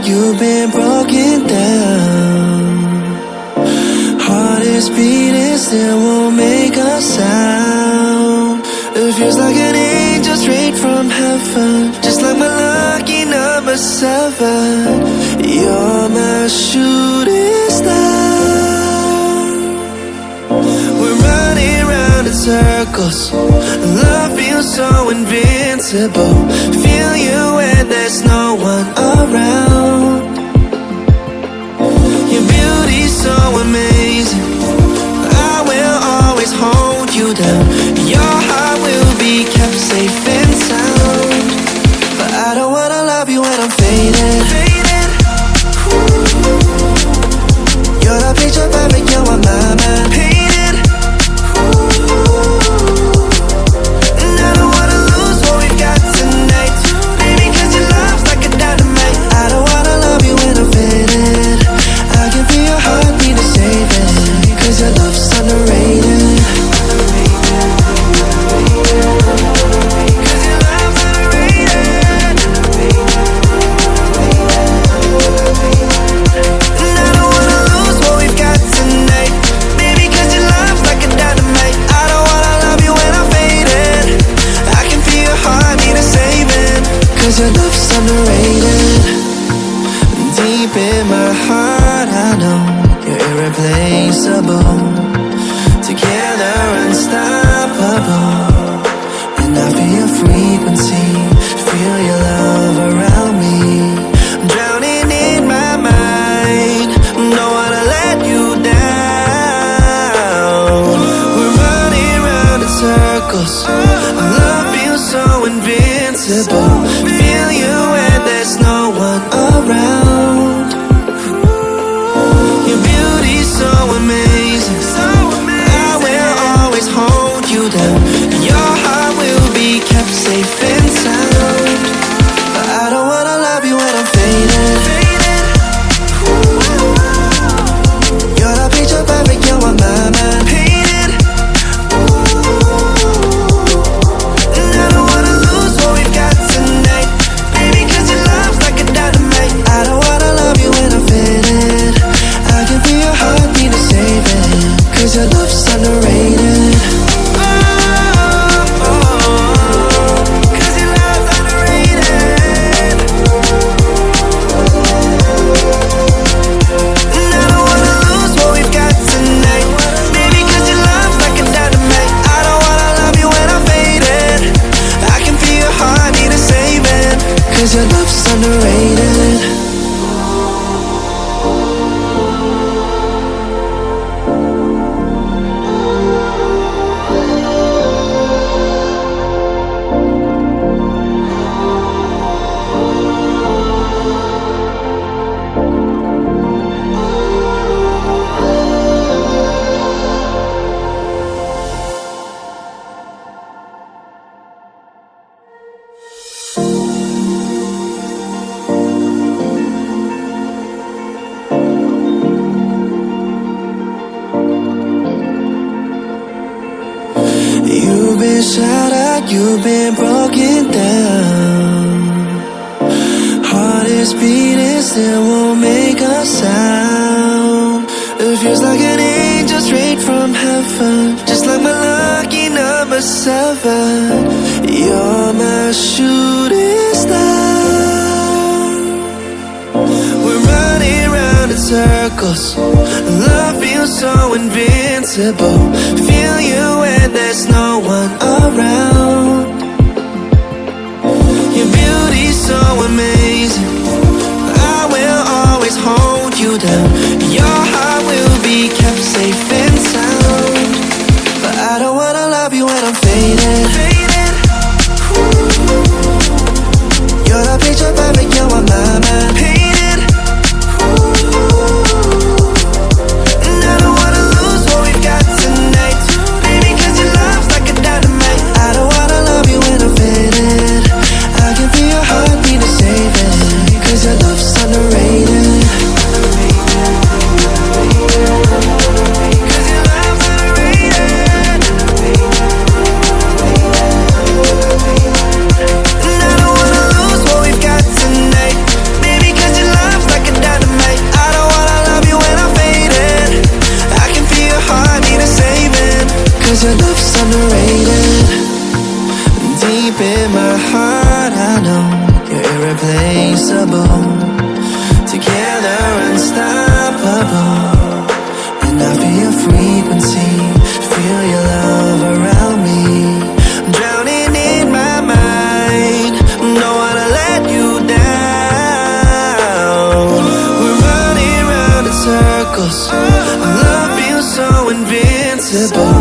you've been broken down. Heart is beating, still won't make a sound. It feels like an angel straight from heaven, just like my lucky number 7. You're my shooting star. We're running round in circles, love feels so invincible. Feel you when there's no one around. Your beauty's so amazing, I will always hold you down. Your heart will be kept safe and sound. But I don't wanna love you when I'm faded. You're the picture perfect, you're on my mind. Painted. And I don't wanna lose what we've got tonight, baby, cause your love's like a dynamite. I don't wanna love you when I'm faded. I can feel your heartbeat to save it, cause your love's underrated. Your love's underrated. Deep in my heart I know you're irreplaceable. Together unstoppable. And I feel your frequency, feel your love around me. I'm drowning in my mind, don't wanna let you down. We're running round in circles, love feels so invincible. Feel you when there's no one around. Your beauty's so amazing, I will always hold you down. Your heart will be kept safe and sound. But I don't wanna love you when I'm faded. You're the picture perfect, you're on my mind. Painted. And I don't wanna lose what we've got tonight, baby, cause your love's like a dynamite. I don't wanna love you when I'm faded. I can feel your heartbeat to save it, cause your love's underrated. Cause your love's underrated. And I don't wanna lose what we've got tonight, baby, cause your love's like a dynamite. I don't wanna love you when I'm faded. I can feel your heartbeat to save it, cause your love's underrated. You've been shattered, you've been broken down. Heart is beating, still won't make a sound. It feels like an angel straight from heaven, just like my lucky number 7. You're my shooting star. We're running round in circles, love feels so invincible. Feel you when there's no one around. Your beauty's so amazing, I will always hold you down. Your heart will be kept safe and sound. But I don't wanna love you when I'm faded. You're the picture perfect, you're on my mind. Painted. And I don't wanna lose what we've got tonight, baby, cause your love's like a dynamite. I don't wanna love you when I'm faded. I can feel your heartbeat to save it, cause your love's underrated. us. Our love feels so invincible.